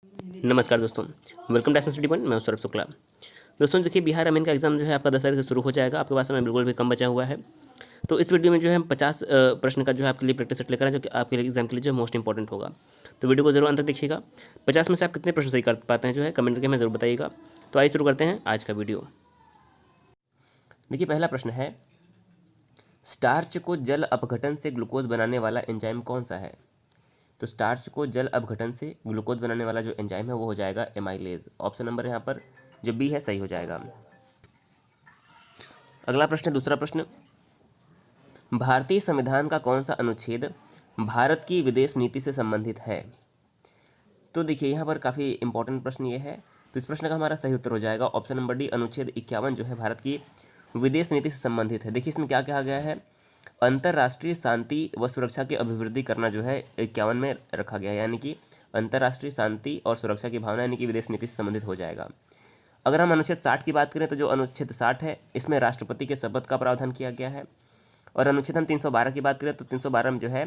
नमस्कार दोस्तों, welcome to SN one. मैं हूं सौरभ शुक्ला। दोस्तों देखिए, बिहार अमीन का एग्ज़ाम जो है आपका 10 तारीख से शुरू हो जाएगा। आपके पास समय बिल्कुल भी कम बचा हुआ है। तो इस वीडियो में जो है हम 50 प्रश्न का जो है आपके लिए प्रैक्टिस सेट लेकर आए, जो कि आपके लिए एग्जाम के लिए जो है मोस्ट इंपॉर्टेंट होगा। तो वीडियो को जरूर अंत तक देखिएगा। 50 में से आप कितने प्रश्न सही कर पाते हैं जो है कमेंट करके हमें जरूर बताइएगा। तो आइए शुरू करते हैं आज का वीडियो। देखिए, पहला प्रश्न है, स्टार्च को जल अपघटन से ग्लूकोज बनाने वाला एंजाइम कौन सा है? तो स्टार्च को जल अपघटन से ग्लूकोज बनाने वाला जो एंजाइम है वो हो जाएगा एमाइलेज। ऑप्शन नंबर यहाँ पर जो बी है सही हो जाएगा। अगला प्रश्न, दूसरा प्रश्न, भारतीय संविधान का कौन सा अनुच्छेद भारत की विदेश नीति से संबंधित है? तो देखिए, यहाँ पर काफ़ी इंपॉर्टेंट प्रश्न ये है। तो इस प्रश्न का हमारा सही उत्तर हो जाएगा ऑप्शन नंबर डी, अनुच्छेद 51 जो है भारत की विदेश नीति से संबंधित है। देखिए, इसमें क्या कहा गया है, अंतर्राष्ट्रीय शांति व सुरक्षा की अभिवृद्धि करना जो है 51 में रखा गया है, यानी कि अंतर्राष्ट्रीय शांति और सुरक्षा की भावना यानी कि विदेश नीति से संबंधित हो जाएगा। अगर हम अनुच्छेद 60 की बात करें तो जो अनुच्छेद 60 है इसमें राष्ट्रपति के शपथ का प्रावधान किया गया है। और अनुच्छेद हम 312 की बात करें तो 312 में जो है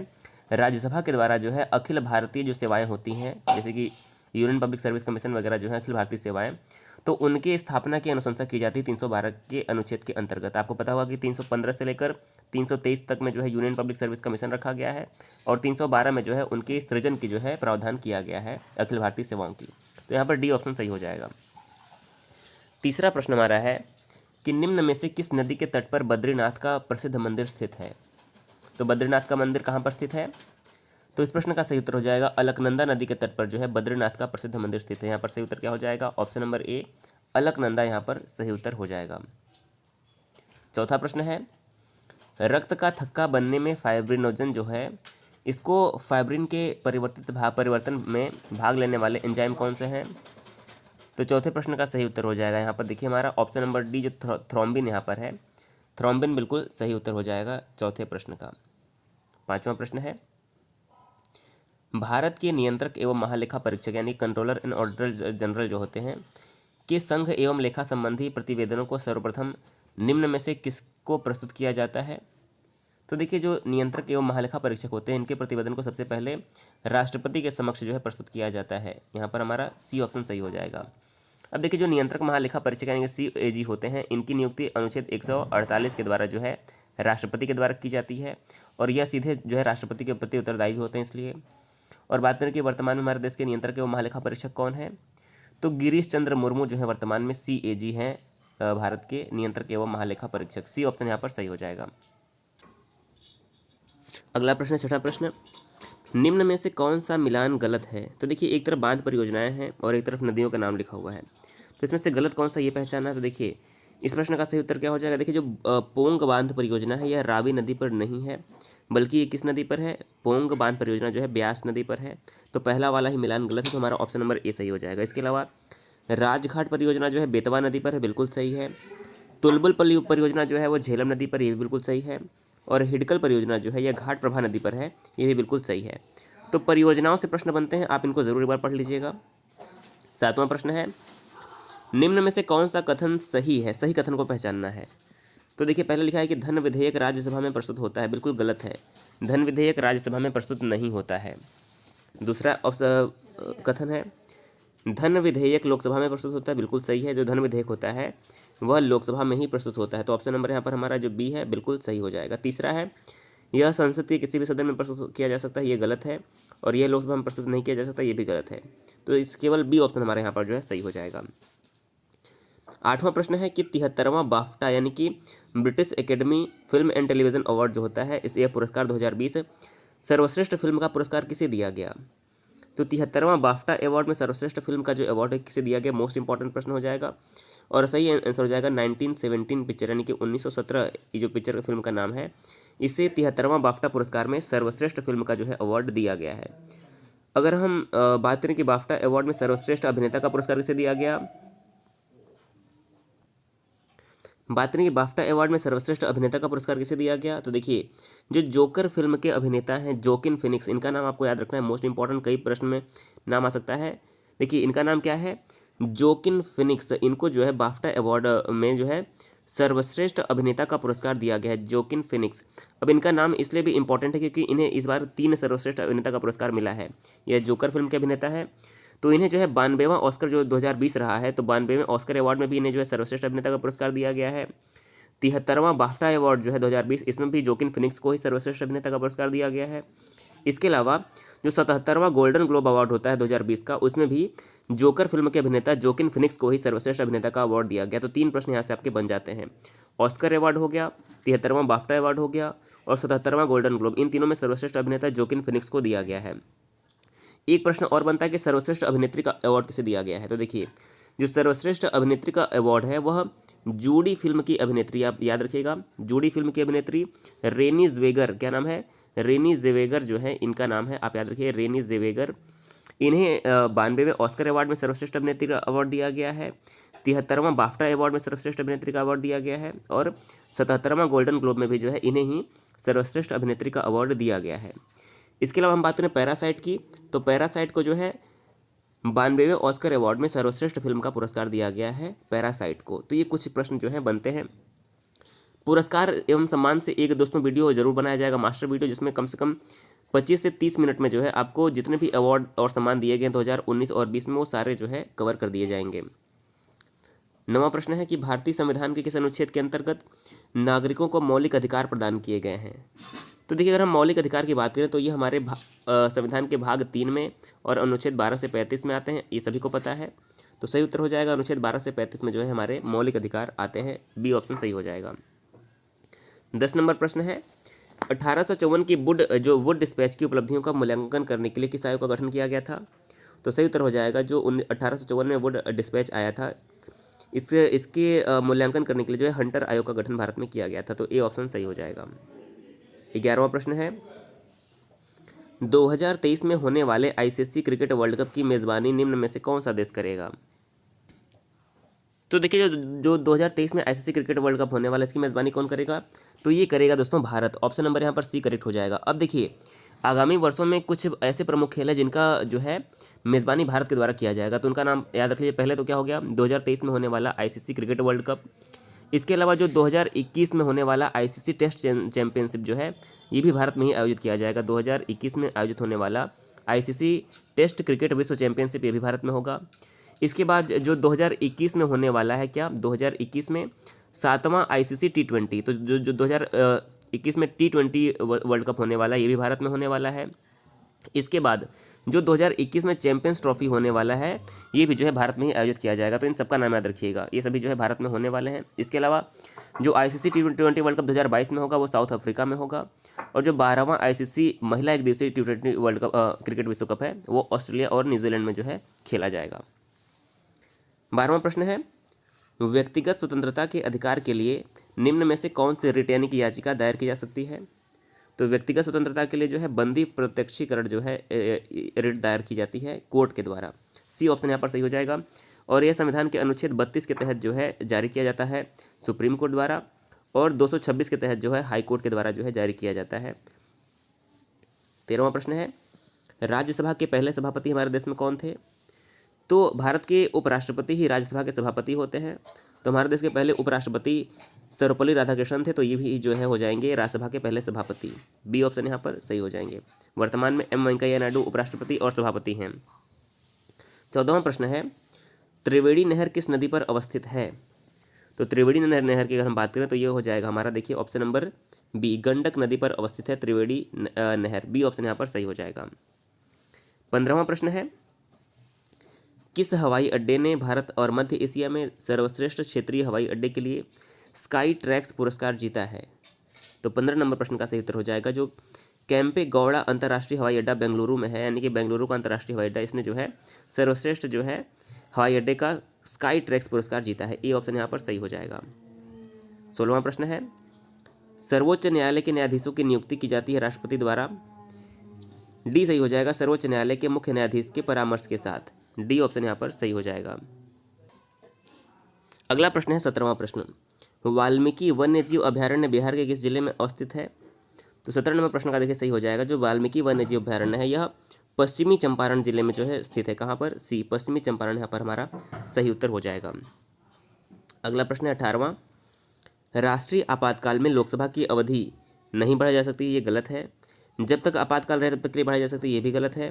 राज्यसभा के द्वारा जो है अखिल भारतीय जो सेवाएं होती हैं, जैसे कि यूनियन पब्लिक सर्विस कमीशन वगैरह जो है अखिल भारतीय सेवाएं, तो उनके स्थापना की अनुशंसा की जाती है 312 के अनुच्छेद के अंतर्गत। आपको पता होगा कि 315 से लेकर 323 तक में जो है यूनियन पब्लिक सर्विस कमीशन रखा गया है और 312 में जो है उनके सृजन की जो है प्रावधान किया गया है अखिल भारतीय सेवाओं की। तो यहाँ पर डी ऑप्शन सही हो जाएगा। तीसरा प्रश्न हमारा है कि निम्न में से किस नदी के तट पर बद्रीनाथ का प्रसिद्ध मंदिर स्थित है? तो बद्रीनाथ का मंदिर कहाँ पर स्थित है? तो इस प्रश्न का सही उत्तर हो जाएगा अलकनंदा नदी के तट पर जो है बद्रीनाथ का प्रसिद्ध मंदिर स्थित है। यहाँ पर सही उत्तर क्या हो जाएगा? ऑप्शन नंबर ए, अलकनंदा यहाँ पर सही उत्तर हो जाएगा। चौथा प्रश्न है, रक्त का थक्का बनने में फाइब्रिनोजन जो है इसको फाइब्रिन के परिवर्तन में भाग लेने वाले एंजाइम कौन से हैं? तो चौथे प्रश्न का सही उत्तर हो जाएगा यहाँ पर देखिए हमारा ऑप्शन नंबर डी, जो थ्रोम्बिन यहाँ पर है, थ्रोम्बिन बिल्कुल सही उत्तर हो जाएगा चौथे प्रश्न का। पांचवा प्रश्न है, भारत के नियंत्रक एवं महालेखा परीक्षक यानी कंट्रोलर एंड ऑडिटर जनरल जो होते हैं के संघ एवं लेखा संबंधी प्रतिवेदनों को सर्वप्रथम निम्न में से किसको प्रस्तुत किया जाता है? तो देखिए, जो नियंत्रक एवं महालेखा परीक्षक होते हैं इनके प्रतिवेदन को सबसे पहले राष्ट्रपति के समक्ष जो है प्रस्तुत किया जाता है। यहाँ पर हमारा सी ऑप्शन सही हो जाएगा। अब देखिए, जो नियंत्रक महालेखा परीक्षक यानी कि CAG होते हैं इनकी नियुक्ति अनुच्छेद 148 के द्वारा जो है राष्ट्रपति के द्वारा की जाती है और यह सीधे जो है राष्ट्रपति के प्रति उत्तरदायी भी होते हैं इसलिए। और बात करें कि वर्तमान में हमारे देश के नियंत्रक एवं महालेखा परीक्षक कौन है, तो गिरीश चंद्र मुर्मू जो है वर्तमान में CAG हैं भारत के नियंत्रक एवं महालेखा परीक्षक। सी ऑप्शन यहाँ पर सही हो जाएगा। अगला प्रश्न, छठा प्रश्न, निम्न में से कौन सा मिलान गलत है? तो देखिए, एक तरफ बांध परियोजनाएं हैं और एक तरफ नदियों का नाम लिखा हुआ है, तो इसमें से गलत कौन सा ये पहचानना है। तो देखिए, इस प्रश्न का सही उत्तर क्या हो जाएगा? देखिए, जो पोंग बांध परियोजना है यह रावी नदी पर नहीं है, बल्कि ये किस नदी पर है? पोंग बांध परियोजना जो है ब्यास नदी पर है। तो पहला वाला ही मिलान गलत है, तो हमारा ऑप्शन नंबर ए सही हो जाएगा। इसके अलावा राजघाट परियोजना जो है बेतवा नदी पर है, बिल्कुल सही है। तुलबुल परियोजना जो है वो झेलम नदी पर, ये भी बिल्कुल सही है। और हिडकल परियोजना जो है यह घाट प्रभा नदी पर है, ये भी बिल्कुल सही है। तो परियोजनाओं से प्रश्न बनते हैं, आप इनको जरूर एक बार पढ़ लीजिएगा। सातवां प्रश्न है, निम्न में से कौन सा कथन सही है? सही कथन को पहचानना है। तो देखिए, पहले लिखा है कि धन विधेयक राज्यसभा में प्रस्तुत होता है, बिल्कुल गलत है। धन विधेयक राज्यसभा में प्रस्तुत नहीं होता है। दूसरा कथन है, धन विधेयक लोकसभा में प्रस्तुत होता है, बिल्कुल सही है। जो धन विधेयक होता है वह लोकसभा में ही प्रस्तुत होता है, तो ऑप्शन नंबर यहाँ पर हमारा जो बी है बिल्कुल सही हो जाएगा। तीसरा है, यह संसद के किसी भी सदन में प्रस्तुत किया जा सकता है, ये गलत है। और यह लोकसभा में प्रस्तुत नहीं किया जा सकता, ये भी गलत है। तो इस केवल बी ऑप्शन हमारे यहाँ पर जो है सही हो जाएगा। आठवां प्रश्न है कि 73वां बाफ्टा यानी कि British academy film and television award जो होता है यह पुरस्कार 2020 सर्वश्रेष्ठ फिल्म का पुरस्कार किसे दिया गया? तो 73वां बाफ्टा अवार्ड में सर्वश्रेष्ठ फिल्म का जो अवार्ड है किसे दिया गया? मोस्ट इंपॉर्टेंट प्रश्न हो जाएगा और सही आंसर हो जाएगा 1917 पिक्चर यानी कि 1917 ये जो पिक्चर का फिल्म का नाम है, इसे 73वां बाफ्टा पुरस्कार में सर्वश्रेष्ठ फिल्म का जो है अवार्ड दिया गया है। अगर हम बात करें कि बाफ्टा अवार्ड में सर्वश्रेष्ठ अभिनेता का पुरस्कार किसे दिया गया, बात करें कि बाफ्टा अवार्ड में सर्वश्रेष्ठ अभिनेता का पुरस्कार किसे दिया गया, तो देखिए, जो जोकर फिल्म के अभिनेता हैं जोकिन फिनिक्स, इनका नाम आपको याद रखना है, मोस्ट इंपॉर्टेंट, कई प्रश्न में नाम आ सकता है। देखिए, इनका नाम क्या है? Joaquin Phoenix. इनको जो है बाफ्टा अवार्ड में जो है सर्वश्रेष्ठ अभिनेता का पुरस्कार दिया गया है, जोकिन फिनिक्स। अब इनका नाम इसलिए भी इंपॉर्टेंट है क्योंकि इन्हें इस बार 3 सर्वश्रेष्ठ अभिनेता का पुरस्कार मिला है। यह जोकर फिल्म के अभिनेता है, तो इन्हें जो है 92वां ऑस्कर जो 2020 रहा है, तो 92वें ऑस्कर अवार्ड में भी इन्हें जो है सर्वश्रेष्ठ अभिनेता का पुरस्कार दिया गया है। 73वां बाफ्टा अवार्ड जो है 2020, इसमें भी जोकिन फिनिक्स को ही सर्वश्रेष्ठ अभिनेता का पुरस्कार दिया गया है। इसके अलावा जो 77वां गोल्डन ग्लोब अवार्ड होता है 2020 का, उसमें भी जोकर फिल्म के अभिनेता जोकिन फिनिक्स को ही सर्वश्रेष्ठ अभिनेता का अवार्ड दिया गया। तो 3 प्रश्न यहाँ से आपके बन जाते हैं। ऑस्कर अवार्ड हो गया, 73वां बाफ्टा अवार्ड हो गया और 77वां गोल्डन ग्लोब, इन तीनों में सर्वश्रेष्ठ अभिनेता जोकिन फिनिक्स को दिया गया है। एक प्रश्न और बनता है कि सर्वश्रेष्ठ अभिनेत्री का अवार्ड किसे दिया गया है। तो देखिए, जो सर्वश्रेष्ठ अभिनेत्री का अवार्ड है वह जूडी फिल्म की अभिनेत्री, आप याद रखिएगा, जूडी फिल्म की अभिनेत्री रेनी ज़ेवेगर, क्या नाम है, रेनी ज़ेवेगर जो है इनका नाम है, आप याद रखिए रेनी ज़ेवेगर। इन्हें 92वें ऑस्कर अवार्ड में सर्वश्रेष्ठ अभिनेत्री का अवार्ड दिया गया है, 73वां बाफ्टा अवार्ड में सर्वश्रेष्ठ अभिनेत्री का अवार्ड दिया गया है और 77वां गोल्डन ग्लोब में भी जो है इन्हें ही सर्वश्रेष्ठ अभिनेत्री का अवार्ड दिया गया है। इसके अलावा हम बात करें पैरासाइट की, तो पैरासाइट को जो है 92वें ऑस्कर अवार्ड में सर्वश्रेष्ठ फिल्म का पुरस्कार दिया गया है पैरासाइट को। तो ये कुछ प्रश्न जो है बनते हैं। पुरस्कार एवं सम्मान से एक दोस्तों वीडियो जरूर बनाया जाएगा, मास्टर वीडियो, जिसमें कम से कम 25 से 30 मिनट में जो है आपको जितने भी अवार्ड और सम्मान दिए गए 2019 और 20 में वो सारे जो है कवर कर दिए जाएंगे। 9वां प्रश्न है कि भारतीय संविधान के किस अनुच्छेद के अंतर्गत नागरिकों को मौलिक अधिकार प्रदान किए गए हैं। तो देखिए, अगर हम मौलिक अधिकार की बात करें तो ये हमारे संविधान के भाग 3 में और अनुच्छेद 12 से 35 में आते हैं, ये सभी को पता है। तो सही उत्तर हो जाएगा अनुच्छेद 12 से 35 में जो है हमारे मौलिक अधिकार आते हैं, बी ऑप्शन सही हो जाएगा। 10 नंबर प्रश्न है, 1854 की वुड डिस्पैच की उपलब्धियों का मूल्यांकन करने के लिए किस आयोग का गठन किया गया था। तो सही उत्तर हो जाएगा जो 1854 में वुड डिस्पैच आया था, इसके मूल्यांकन करने के लिए जो है हंटर आयोग का गठन भारत में किया गया था। तो ए ऑप्शन सही हो जाएगा। 11वां प्रश्न है, 2023 में होने वाले आईसीसी क्रिकेट वर्ल्ड कप की मेज़बानी निम्न में से कौन सा देश करेगा। तो देखिए, जो 2023 में आईसीसी क्रिकेट वर्ल्ड कप होने वाला, इसकी मेज़बानी कौन करेगा, तो ये करेगा दोस्तों भारत। ऑप्शन नंबर यहाँ पर सी करेक्ट हो जाएगा। अब देखिए, आगामी वर्षों में कुछ ऐसे प्रमुख खेल है जिनका जो है मेज़बानी भारत के द्वारा किया जाएगा, तो उनका नाम याद रख लीजिए। पहले तो क्या हो गया, 2023 में होने वाला आईसीसी क्रिकेट वर्ल्ड कप। इसके अलावा जो 2021 में होने वाला आईसीसी टेस्ट चैंपियनशिप जो है ये भी भारत में ही आयोजित किया जाएगा। 2021 में आयोजित होने वाला आईसीसी टेस्ट क्रिकेट विश्व चैंपियनशिप ये भी भारत में होगा। इसके बाद जो 2021 में होने वाला है, क्या 2021 में 7वां आईसीसी T20, तो जो 2021 में T20 वर्ल्ड कप होने वाला है ये भी भारत में होने वाला है। इसके बाद जो 2021 में चैंपियंस ट्रॉफी होने वाला है ये भी जो है भारत में ही आयोजित किया जाएगा। तो इन सबका नाम याद रखिएगा, ये सभी जो है भारत में होने वाले हैं। इसके अलावा जो आईसीसी T20 वर्ल्ड कप 2022 में होगा वो साउथ अफ्रीका में होगा, और जो 12वां आईसीसी महिला एक दिवसीय T20 वर्ल्ड कप क्रिकेट विश्व कप है वो ऑस्ट्रेलिया और न्यूजीलैंड में जो है खेला जाएगा। 12वां प्रश्न है, व्यक्तिगत स्वतंत्रता के अधिकार के लिए निम्न में से कौन से रिट यानी कि याचिका दायर की जा सकती है। तो व्यक्तिगत स्वतंत्रता के लिए जो है बंदी प्रत्यक्षीकरण जो है रिट दायर की जाती है कोर्ट के द्वारा। सी ऑप्शन यहाँ पर सही हो जाएगा। और यह संविधान के अनुच्छेद 32 के तहत जो है जारी किया जाता है सुप्रीम कोर्ट द्वारा, और 226 के तहत जो है हाई कोर्ट के द्वारा जो है जारी किया जाता है। 13वां प्रश्न है, राज्यसभा के पहले सभापति हमारे देश में कौन थे। तो भारत के उपराष्ट्रपति ही राज्यसभा के सभापति होते हैं। तो हमारे देश के पहले उपराष्ट्रपति सर्वपल्ली राधाकृष्णन थे, तो ये भी जो है हो जाएंगे राज्यसभा के पहले सभापति। बी ऑप्शन यहाँ पर सही हो जाएंगे। वर्तमान में एम वेंकैया नायडू उपराष्ट्रपति और सभापति हैं। 14वां प्रश्न है, त्रिवेणी नहर किस नदी पर अवस्थित है। तो त्रिवेणी नहर की अगर हम बात करें तो ये हो जाएगा हमारा, देखिए ऑप्शन नंबर बी, गंडक नदी पर अवस्थित है त्रिवेणी नहर। बी ऑप्शन यहाँ पर सही हो जाएगा। 15वां प्रश्न है, किस हवाई अड्डे ने भारत और मध्य एशिया में सर्वश्रेष्ठ क्षेत्रीय हवाई अड्डे के लिए स्काई ट्रैक्स पुरस्कार जीता है। तो 15 नंबर प्रश्न का सही उत्तर हो जाएगा जो कैंपे गौड़ा अंतर्राष्ट्रीय हवाई अड्डा बेंगलुरु में है, यानी कि बेंगलुरु का अंतर्राष्ट्रीय हवाई अड्डा, इसने जो है सर्वश्रेष्ठ जो है हवाई अड्डे का स्काई ट्रैक्स पुरस्कार जीता है। ए ऑप्शन यहाँ पर सही हो जाएगा। 16वां प्रश्न है, सर्वोच्च न्यायालय के न्यायाधीशों की नियुक्ति की जाती है राष्ट्रपति द्वारा। डी सही हो जाएगा, सर्वोच्च न्यायालय के मुख्य न्यायाधीश के परामर्श के साथ। डी ऑप्शन यहाँ पर सही हो जाएगा। अगला प्रश्न है 17वां प्रश्न, वाल्मीकि वन्यजीव अभयारण्य बिहार के किस जिले में अवस्थित है। तो 17 नंबर प्रश्न का देखिए सही हो जाएगा, जो वाल्मीकि वन्यजीव अभयारण्य है यह पश्चिमी चंपारण जिले में जो है स्थित है। कहाँ पर, सी, पश्चिमी चंपारण यहाँ पर हमारा सही उत्तर हो जाएगा। अगला प्रश्न है 18वां, राष्ट्रीय आपातकाल में लोकसभा की अवधि नहीं बढ़ाई जा सकती, ये गलत है। जब तक आपातकाल रहे तब तक के लिए बढ़ाई जा सकती है, ये भी गलत है।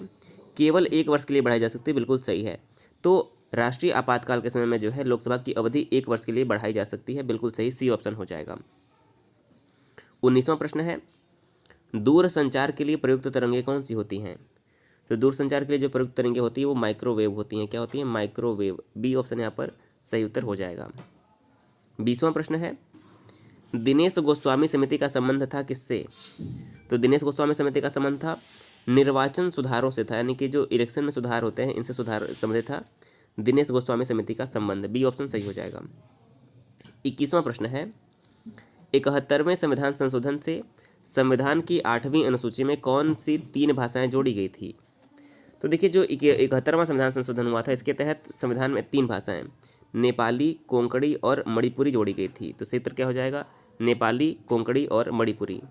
केवल 1 वर्ष के लिए बढ़ाई जा सकती है, बिल्कुल सही है। तो राष्ट्रीय आपातकाल के समय में जो है लोकसभा की अवधि 1 वर्ष के लिए बढ़ाई जा सकती है, बिल्कुल सही, सी ऑप्शन हो जाएगा। 19वां प्रश्न है, दूर संचार के लिए प्रयुक्त तरंगें कौन सी होती हैं? तो दूर संचार के लिए जो प्रयुक्त तरंगें होती है वो माइक्रोवेव होती हैं। क्या होती हैं? माइक्रोवेव, बी ऑप्शन यहाँ पर सही उत्तर हो जाएगा। 20वां प्रश्न है, दिनेश गोस्वामी समिति का संबंध था किससे? तो दिनेश गोस्वामी समिति का संबंध था निर्वाचन सुधारों से था, यानी कि जो इलेक्शन में सुधार होते हैं इनसे सुधार संबंधित था दिनेश गोस्वामी समिति का संबंध, बी ऑप्शन सही हो जाएगा। 21वां प्रश्न है, 71वें संविधान संशोधन से संविधान की 8वीं अनुसूची में कौन सी 3 भाषाएं जोड़ी गई थी? तो देखिए जो 71वां संविधान संशोधन हुआ था इसके तहत संविधान में 3 भाषाएं नेपाली, कोंकणी और मणिपुरी जोड़ी गई थी। तो सही उत्तर क्या हो जाएगा? नेपाली, कोंकणी और मणिपुरी।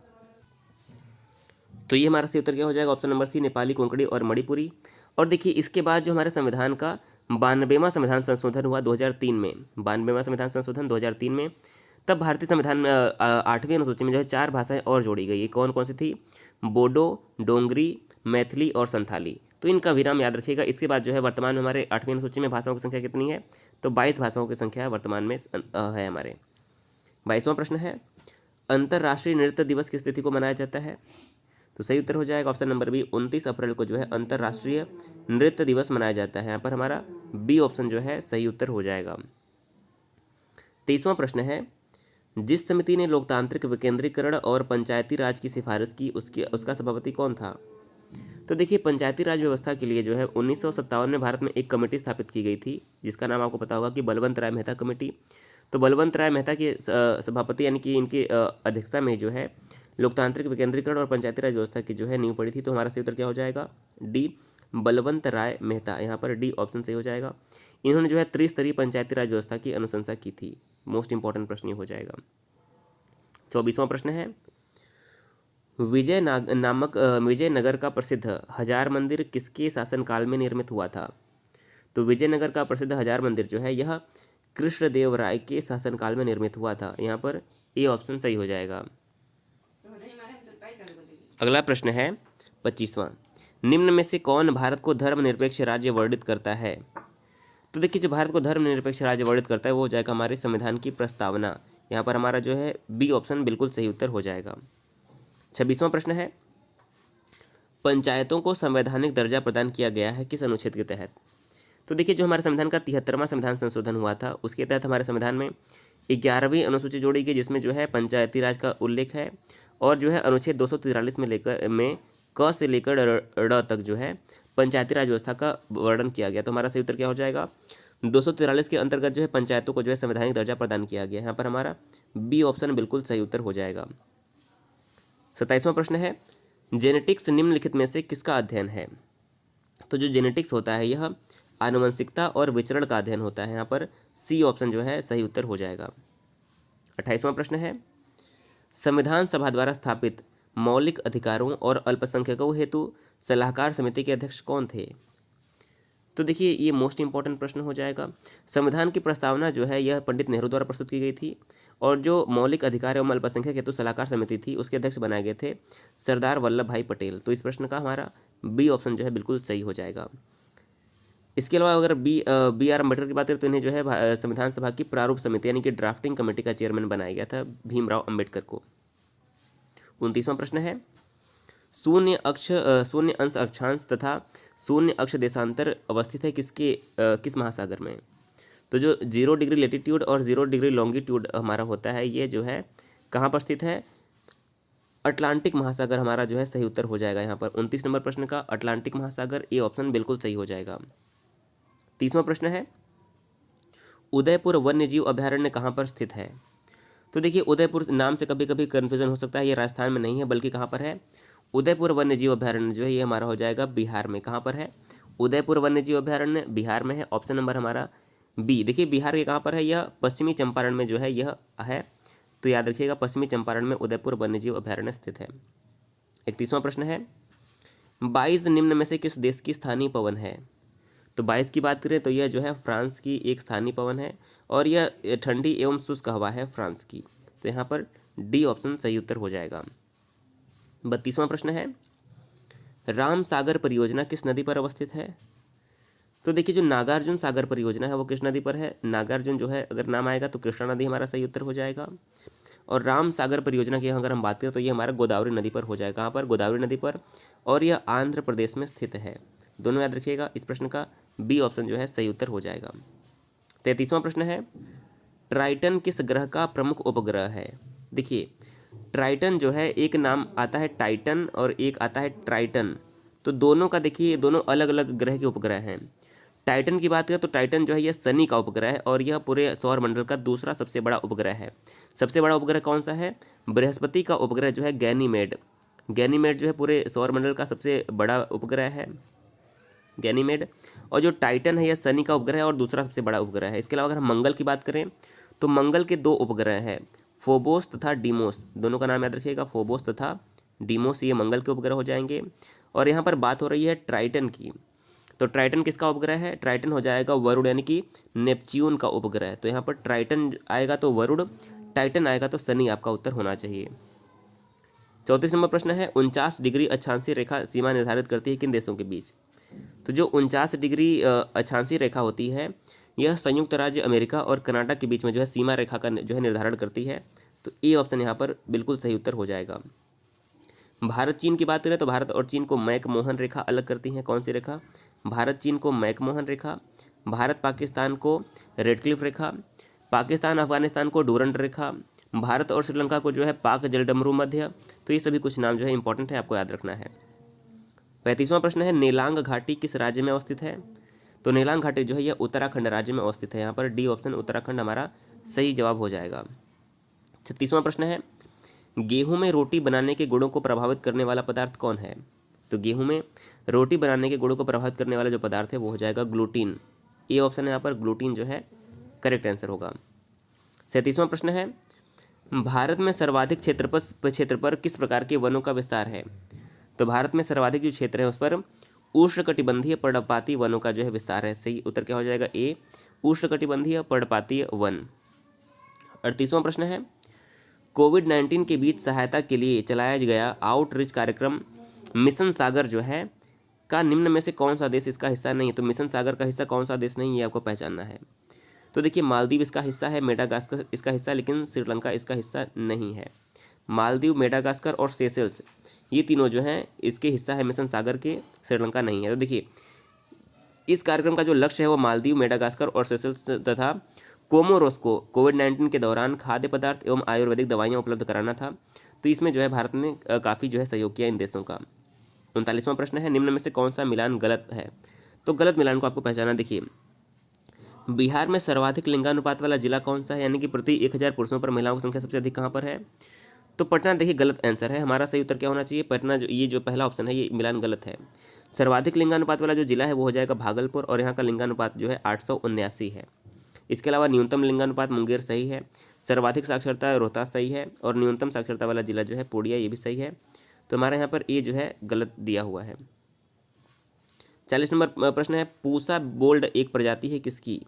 तो ये हमारा सही उत्तर क्या हो जाएगा? Option number c, Nepali, Konkani और मणिपुरी। और देखिए इसके बाद जो हमारे संविधान का 92वां संविधान संशोधन हुआ 2003 में, 92वां संविधान संशोधन 2003 में, तब भारतीय संविधान में 8वीं अनुसूची में जो है 4 भाषाएं और जोड़ी गई। ये कौन कौन सी थी? बोडो, डोंगरी, मैथिली और संथाली। तो इनका विराम याद रखिएगा। इसके बाद जो है वर्तमान में हमारे 8वीं अनुसूची में भाषाओं की संख्या कितनी है? तो 22 भाषाओं की संख्या वर्तमान में है हमारे। 22वां प्रश्न है, अंतर्राष्ट्रीय नृत्य दिवस किस तिथि को मनाया जाता है? तो सही उत्तर हो जाएगा ऑप्शन नंबर बी, 29 अप्रैल को जो है अंतर्राष्ट्रीय नृत्य दिवस मनाया जाता है। यहाँ पर हमारा बी ऑप्शन जो है सही उत्तर हो जाएगा। 23वां प्रश्न है, जिस समिति ने लोकतांत्रिक विकेंद्रीकरण और पंचायती राज की सिफारिश की उसका सभापति कौन था? तो देखिए पंचायती राज व्यवस्था के लिए जो है 1957 में भारत में एक कमेटी स्थापित की गई थी जिसका नाम आपको पता होगा कि बलवंत राय मेहता कमेटी। तो बलवंत राय मेहता के सभापति यानी कि इनकी अध्यक्षता में जो है लोकतांत्रिक विकेंद्रीकरण और पंचायती राज व्यवस्था की जो है नींव पड़ी थी। तो हमारा सही उत्तर क्या हो जाएगा? डी, बलवंत राय मेहता। यहाँ पर डी ऑप्शन सही हो जाएगा। इन्होंने जो है त्रिस्तरीय पंचायती राज व्यवस्था की अनुशंसा की थी। मोस्ट इंपॉर्टेंट प्रश्न ये हो जाएगा। 24वां प्रश्न है, विजयनगर का प्रसिद्ध हजार मंदिर किसके शासनकाल में निर्मित हुआ था? तो विजयनगर का प्रसिद्ध हजार मंदिर जो है यह कृष्णदेव राय के शासनकाल में निर्मित हुआ था। यहाँ पर ए ऑप्शन सही हो जाएगा। अगला प्रश्न है 25वां, निम्न में से कौन भारत को धर्मनिरपेक्ष राज्य वर्णित करता है? तो देखिए जो भारत को धर्मनिरपेक्ष राज्य वर्णित करता है वो हो जाएगा हमारे संविधान की प्रस्तावना। यहाँ पर हमारा जो है बी ऑप्शन बिल्कुल सही उत्तर हो जाएगा। 26वां प्रश्न है, पंचायतों को संवैधानिक दर्जा प्रदान किया गया है किस अनुच्छेद के तहत? तो देखिए जो हमारे संविधान का 73वां संविधान संशोधन हुआ था उसके तहत हमारे संविधान में 11वीं अनुसूची जोड़ी गई जिसमें जो है पंचायती राज का उल्लेख है और जो है अनुच्छेद 243 में क से लेकर ड़ तक जो है पंचायती राज व्यवस्था का वर्णन किया गया। तो हमारा सही उत्तर क्या हो जाएगा? 243 के अंतर्गत जो है पंचायतों को जो है संवैधानिक दर्जा प्रदान किया गया। यहाँ पर हमारा बी ऑप्शन बिल्कुल सही उत्तर हो जाएगा। 27वां प्रश्न है, जेनेटिक्स निम्नलिखित में से किसका अध्ययन है? तो जो जेनेटिक्स होता है यह आनुवंशिकता और विचरण का अध्ययन होता है। यहाँ पर सी ऑप्शन जो है सही उत्तर हो जाएगा। 28वां प्रश्न है, संविधान सभा द्वारा स्थापित मौलिक अधिकारों और अल्पसंख्यकों हेतु सलाहकार समिति के अध्यक्ष कौन थे? तो देखिए ये मोस्ट इंपॉर्टेंट प्रश्न हो जाएगा। संविधान की प्रस्तावना जो है यह पंडित नेहरू द्वारा प्रस्तुत की गई थी और जो मौलिक अधिकार एवं अल्पसंख्यक हेतु सलाहकार समिति थी उसके अध्यक्ष बनाए गए थे सरदार वल्लभ भाई पटेल। तो इस प्रश्न का हमारा बी ऑप्शन जो है बिल्कुल सही हो जाएगा। इसके अलावा अगर बी आर अम्बेडकर की बात करें तो इन्हें जो है संविधान सभा की प्रारूप समिति यानी कि ड्राफ्टिंग कमेटी का चेयरमैन बनाया गया था भीमराव अम्बेडकर को। 29वां प्रश्न है, शून्य अंश अक्षांश तथा शून्य अक्ष देशांतर अवस्थित है किस महासागर में? तो जो 0 डिग्री लेटीट्यूड और 0 डिग्री लॉन्गिट्यूड हमारा होता है ये जो है कहाँ पर स्थित है? अटलांटिक महासागर हमारा जो है सही उत्तर हो जाएगा। यहाँ पर 29 नंबर प्रश्न का अटलांटिक महासागर ए ऑप्शन बिल्कुल सही हो जाएगा। 30वां प्रश्न है, उदयपुर वन्यजीव अभयारण्य कहाँ पर स्थित है? तो देखिए उदयपुर नाम से कभी कभी कन्फ्यूजन हो सकता है, ये राजस्थान में नहीं है बल्कि कहाँ पर है? उदयपुर वन्यजीव अभयारण्य जो है ये हमारा हो जाएगा बिहार में। कहाँ पर है? उदयपुर वन्यजीव अभयारण्य बिहार में है। ऑप्शन नंबर हमारा बी। देखिए बिहार के कहाँ पर है? यह पश्चिमी चंपारण में जो है यह है। तो याद रखिएगा पश्चिमी चंपारण में उदयपुर वन्यजीव अभयारण्य स्थित है। 31वां प्रश्न है, 22 निम्न में से किस देश की स्थानीय पवन है? तो 22 की बात करें तो यह जो है फ्रांस की एक स्थानीय पवन है और यह ठंडी एवं शुष्क हवा है फ्रांस की। तो यहाँ पर डी ऑप्शन सही उत्तर हो जाएगा। 32वां प्रश्न है, राम सागर परियोजना किस नदी पर अवस्थित है? तो देखिए जो नागार्जुन सागर परियोजना है वो किस नदी पर है? नागार्जुन जो है अगर नाम आएगा तो कृष्णा नदी हमारा सही उत्तर हो जाएगा। और राम सागर परियोजना की अगर हम बात करें तो ये हमारा गोदावरी नदी पर हो जाएगा। कहाँ पर? गोदावरी नदी पर, और यह आंध्र प्रदेश में स्थित है। दोनों याद रखिएगा। इस प्रश्न का बी ऑप्शन जो है सही उत्तर हो जाएगा। 33वां प्रश्न है, ट्राइटन किस ग्रह का प्रमुख उपग्रह है? देखिए ट्राइटन जो है, एक नाम आता है टाइटन और एक आता है ट्राइटन, तो दोनों का देखिए दोनों अलग अलग ग्रह के उपग्रह हैं। टाइटन की बात करें तो टाइटन जो है यह शनि का उपग्रह है और यह पूरे सौर मंडल का दूसरा सबसे बड़ा उपग्रह है। सबसे बड़ा उपग्रह कौन सा है? बृहस्पति का उपग्रह जो है गैनीमेड। गैनीमेड जो है पूरे सौर मंडल का सबसे बड़ा उपग्रह है, गैनीमेड। और जो टाइटन है यह शनि का उपग्रह है और दूसरा सबसे बड़ा उपग्रह है। इसके अलावा अगर हम मंगल की बात करें तो मंगल के दो उपग्रह हैं, फोबोस तथा डीमोस। दोनों का नाम याद रखिएगा, फोबोस तथा डीमोस, ये मंगल के उपग्रह हो जाएंगे। और यहाँ पर बात हो रही है ट्राइटन की, तो ट्राइटन किसका उपग्रह है? ट्राइटन हो जाएगा वरुण यानी कि नेपच्यून का उपग्रह। तो यहाँ पर ट्राइटन आएगा तो वरुण, टाइटन आएगा तो शनि आपका उत्तर होना चाहिए। 34 नंबर प्रश्न है, 49 डिग्री अक्षांशीय रेखा सीमा निर्धारित करती है किन देशों के बीच? तो जो 49 डिग्री अक्षांशीय रेखा होती है यह संयुक्त राज्य अमेरिका और कनाडा के बीच में जो है सीमा रेखा का जो है निर्धारण करती है। तो ए ऑप्शन यहाँ पर बिल्कुल सही उत्तर हो जाएगा। भारत चीन की बात करें तो भारत और चीन को मैकमोहन रेखा अलग करती है। कौन सी रेखा? भारत चीन को मैकमोहन रेखा, भारत पाकिस्तान को रेडक्लिफ रेखा, पाकिस्तान अफगानिस्तान को डूरंड रेखा, भारत और श्रीलंका को जो है पाक जलडमरू मध्य। तो ये सभी कुछ नाम जो है इंपॉर्टेंट है, आपको याद रखना है। 35वां प्रश्न है, नेलांग घाटी किस राज्य में अवस्थित है? तो नेलांग घाटी जो है यह उत्तराखंड राज्य में अवस्थित है। यहाँ पर डी ऑप्शन उत्तराखंड हमारा सही जवाब हो जाएगा। 36वां प्रश्न है, गेहूं में रोटी बनाने के गुणों को प्रभावित करने वाला पदार्थ कौन है? तो गेहूं में रोटी बनाने के गुणों को प्रभावित करने वाला जो पदार्थ है वो हो जाएगा ग्लूटीन। ए ऑप्शन है यहाँ पर ग्लूटीन जो है करेक्ट आंसर होगा। 37वां प्रश्न है, भारत में सर्वाधिक क्षेत्र पर किस प्रकार के वनों का विस्तार है? तो भारत में सर्वाधिक जो क्षेत्र है उस पर उष्णकटिबंधीय पर्णपाती वनों का जो है विस्तार है। सही उत्तर क्या हो जाएगा? ए, उष्णकटिबंधीय पर्णपातीय वन। 38वां प्रश्न है, कोविड-19 के बीच सहायता के लिए चलाया गया आउटरीच कार्यक्रम मिशन सागर जो है का निम्न में से कौन सा देश इसका हिस्सा नहीं है? तो मिशन सागर का हिस्सा कौन सा देश नहीं है, ये आपको पहचानना है। तो देखिए मालदीव इसका हिस्सा है, मेडागास्कर इसका हिस्सा, लेकिन श्रीलंका इसका हिस्सा नहीं है। मालदीव, मेडागास्कर और सेशल्स ये तीनों जो हैं इसके हिस्सा है मिशन सागर के, श्रीलंका नहीं है। तो देखिए इस कार्यक्रम का जो लक्ष्य है वो मालदीव, मेडागास्कर और सेशल्स तथा कोमोरोस को कोविड-19 के दौरान खाद्य पदार्थ एवं आयुर्वेदिक दवाइयाँ उपलब्ध कराना था। तो इसमें जो है भारत ने काफ़ी जो है सहयोग किया इन देशों का। 39वां प्रश्न है, निम्न में से कौन सा मिलान गलत है? तो गलत मिलान को आपको पहचाना। देखिए बिहार में सर्वाधिक लिंगानुपात वाला जिला कौन सा है, यानी कि प्रति 1000 पुरुषों पर महिलाओं की संख्या सबसे अधिक कहाँ पर है? तो पटना। देखिए गलत आंसर है, हमारा सही उत्तर क्या होना चाहिए? पटना। जो ये जो पहला ऑप्शन है ये मिलान गलत है। सर्वाधिक लिंगानुपात वाला जो जिला है वो हो जाएगा भागलपुर और यहाँ का लिंगानुपात जो है 879 है। इसके अलावा न्यूनतम लिंगानुपात मुंगेर सही है, सर्वाधिक साक्षरता रोहतास सही है और न्यूनतम साक्षरता वाला जिला जो है पूर्णिया, ये भी सही है। तो हमारे यहाँ पर ये जो है गलत दिया हुआ है। 40 नंबर प्रश्न है, पूसा बोल्ड एक प्रजाति है किसकी?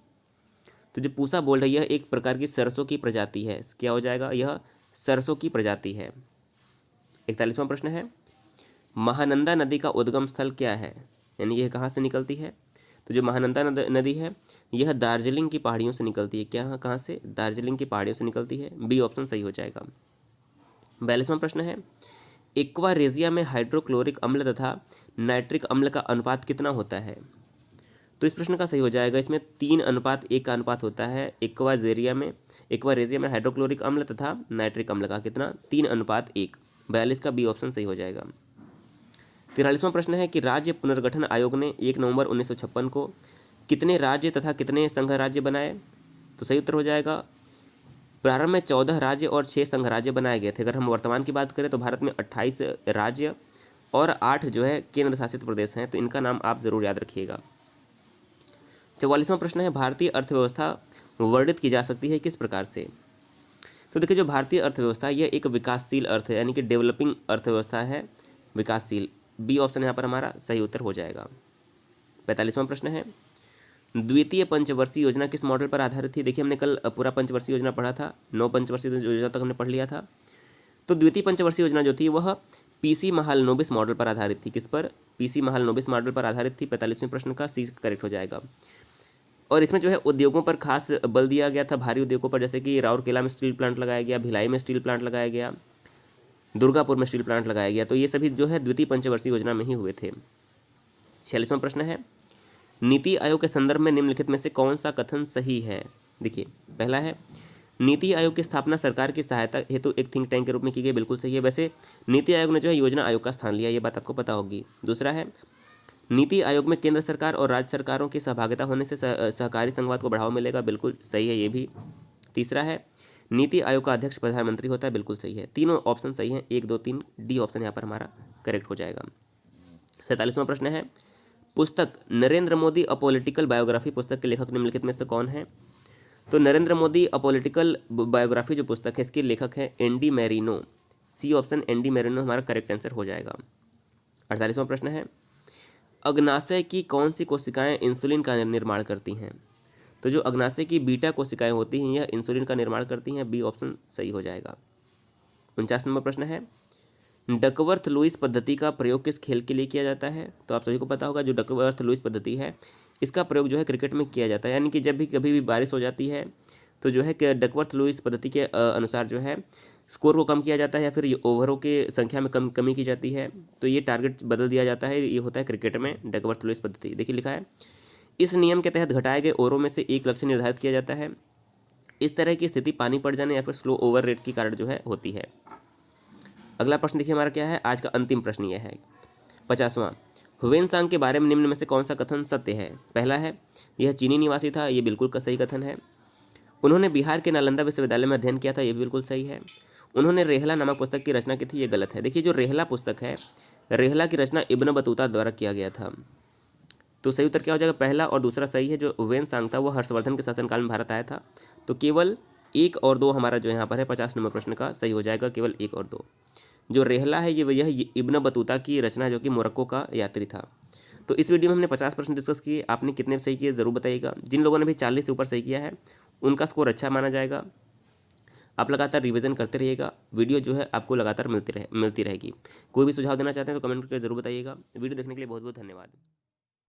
तो जो पूसा बोल्ड है यह एक प्रकार की सरसों की प्रजाति है। क्या हो जाएगा? यह सरसों की प्रजाति है। 41वां प्रश्न है, महानंदा नदी का उद्गम स्थल क्या है, यानी यह कहाँ से निकलती है? तो जो महानंदा नदी है यह दार्जिलिंग की पहाड़ियों से निकलती है। क्या कहाँ से? दार्जिलिंग की पहाड़ियों से निकलती है। बी ऑप्शन सही हो जाएगा। 42वां प्रश्न है, एक्वारेजिया में हाइड्रोक्लोरिक अम्ल तथा नाइट्रिक अम्ल का अनुपात कितना होता है? तो इस प्रश्न का सही हो जाएगा, इसमें 3:1 का अनुपात होता है। एक्वारेजिया में हाइड्रोक्लोरिक अम्ल तथा नाइट्रिक अम्ल का कितना? 3:1। 42 का बी ऑप्शन सही हो जाएगा। 43वां प्रश्न है कि राज्य पुनर्गठन आयोग ने 1 नवंबर 1956 को कितने राज्य तथा कितने संघ राज्य बनाए? तो सही उत्तर हो जाएगा, प्रारंभ में 14 राज्य और 6 संघ राज्य बनाए गए थे। अगर हम वर्तमान की बात करें तो भारत में 28 राज्य और 8 जो है केंद्र शासित प्रदेश हैं। तो इनका नाम आप जरूर याद रखिएगा। 44वां प्रश्न है, भारतीय अर्थव्यवस्था वर्णित की जा सकती है किस प्रकार से? तो देखिए जो भारतीय अर्थव्यवस्था यह एक विकासशील अर्थ है, यानी कि डेवलपिंग अर्थव्यवस्था है, विकासशील। बी ऑप्शन यहाँ पर हमारा सही उत्तर हो जाएगा। 45वां प्रश्न है, द्वितीय पंचवर्षीय योजना किस मॉडल पर आधारित थी? देखिए हमने कल पूरा पंचवर्षीय योजना पढ़ा था, 9 पंचवर्षीय योजना तक हमने पढ़ लिया था। तो द्वितीय पंचवर्षीय योजना जो थी वह पीसी महालनोबिस मॉडल पर आधारित थी। किस पर? पीसी महालनोबिस मॉडल पर आधारित थी। 45वें प्रश्न का सी करेक्ट हो जाएगा। और इसमें जो है उद्योगों पर खास बल दिया गया था, भारी उद्योगों पर, जैसे कि राउरकेला में स्टील प्लांट लगाया गया, भिलाई में स्टील प्लांट लगाया गया, दुर्गापुर में स्टील प्लांट लगाया गया। तो ये सभी जो है द्वितीय पंचवर्षीय योजना में ही हुए थे। 46वां प्रश्न है, नीति आयोग के संदर्भ में निम्नलिखित में से कौन सा कथन सही है? देखिए, पहला है, नीति आयोग की स्थापना सरकार की सहायता हेतु एक थिंक टैंक के रूप में की गई। बिल्कुल सही है। वैसे नीति आयोग ने जो है योजना आयोग का स्थान लिया, ये बात आपको पता होगी। दूसरा है, नीति आयोग में केंद्र सरकार और राज्य सरकारों की सहभागिता होने से सहकारी संघवाद को बढ़ावा मिलेगा। बिल्कुल सही है ये भी। तीसरा है, नीति आयोग का अध्यक्ष प्रधानमंत्री होता है। बिल्कुल सही है। तीनों ऑप्शन सही हैं, 1, 2, 3, डी ऑप्शन यहाँ पर हमारा करेक्ट हो जाएगा। 47वां प्रश्न है, पुस्तक Narendra Modi a political biography पुस्तक के लेखक निम्नलिखित में से कौन है? तो Narendra Modi a political biography जो पुस्तक है, इसके लेखक हैं N D Marino. C option N D Marino हमारा करेक्ट आंसर हो जाएगा। 48वां प्रश्न है, अग्नाशय की कौन सी कोशिकाएं इंसुलिन का निर्माण करती हैं? तो जो अग्नाशय की बीटा कोशिकाएं होती हैं, यह इंसुलिन का निर्माण करती हैं। बी ऑप्शन सही हो जाएगा। 49 नंबर प्रश्न है, डकवर्थ लुईस पद्धति का प्रयोग किस खेल के लिए किया जाता है? तो आप सभी को पता होगा, जो डकवर्थ लुईस पद्धति है, इसका प्रयोग जो है क्रिकेट में किया जाता है। यानी कि जब भी कभी भी बारिश हो जाती है तो जो है कि डकवर्थ लुईस पद्धति के अनुसार जो है स्कोर को कम किया जाता है या फिर ओवरों के संख्या में कमी की जाती है। तो ये टारगेट बदल दिया जाता है। ये होता है क्रिकेट में डकवर्थ लुईस पद्धति। देखिए लिखा है, इस नियम के तहत घटाए गए ओवरों में से एक लक्ष्य निर्धारित किया जाता है। इस तरह की स्थिति पानी पड़ जाने या फिर स्लो ओवर रेट के कारण जो है होती है। अगला प्रश्न देखिए हमारा क्या है, आज का अंतिम प्रश्न यह है 50वां, ह्वेनसांग के बारे में निम्न में से कौन सा कथन सत्य है? पहला है, यह चीनी निवासी था। ये बिल्कुल का सही कथन है। उन्होंने बिहार के नालंदा विश्वविद्यालय में अध्ययन किया था। ये भी बिल्कुल सही है। उन्होंने रेहला नामक पुस्तक की रचना की थी। ये गलत है। देखिए, जो रेहला पुस्तक है, रेहला की रचना इब्न बतूता द्वारा किया गया था। तो सही उत्तर क्या हो जाएगा? पहला और दूसरा सही है। जो ह्वेनसांग था वो हर्षवर्धन के शासनकाल में भारत आया था। तो केवल 1 और 2 हमारा जो यहाँ पर है 50 नंबर प्रश्न का सही हो जाएगा। केवल 1 और 2। जो रेहला है यह इब्न बतूता की रचना है, जो कि मोरक्को का यात्री था। तो इस वीडियो में हमने 50 प्रश्न डिस्कस किए। आपने कितने सही किए ज़रूर बताइएगा। जिन लोगों ने भी 40 से ऊपर सही किया है उनका स्कोर अच्छा माना जाएगा। आप लगातार रिवीजन करते रहिएगा। वीडियो जो है आपको लगातार मिलती रहेगी। कोई भी सुझाव देना चाहते हैं तो कमेंट करके जरूर बताइएगा। वीडियो देखने के लिए बहुत बहुत धन्यवाद।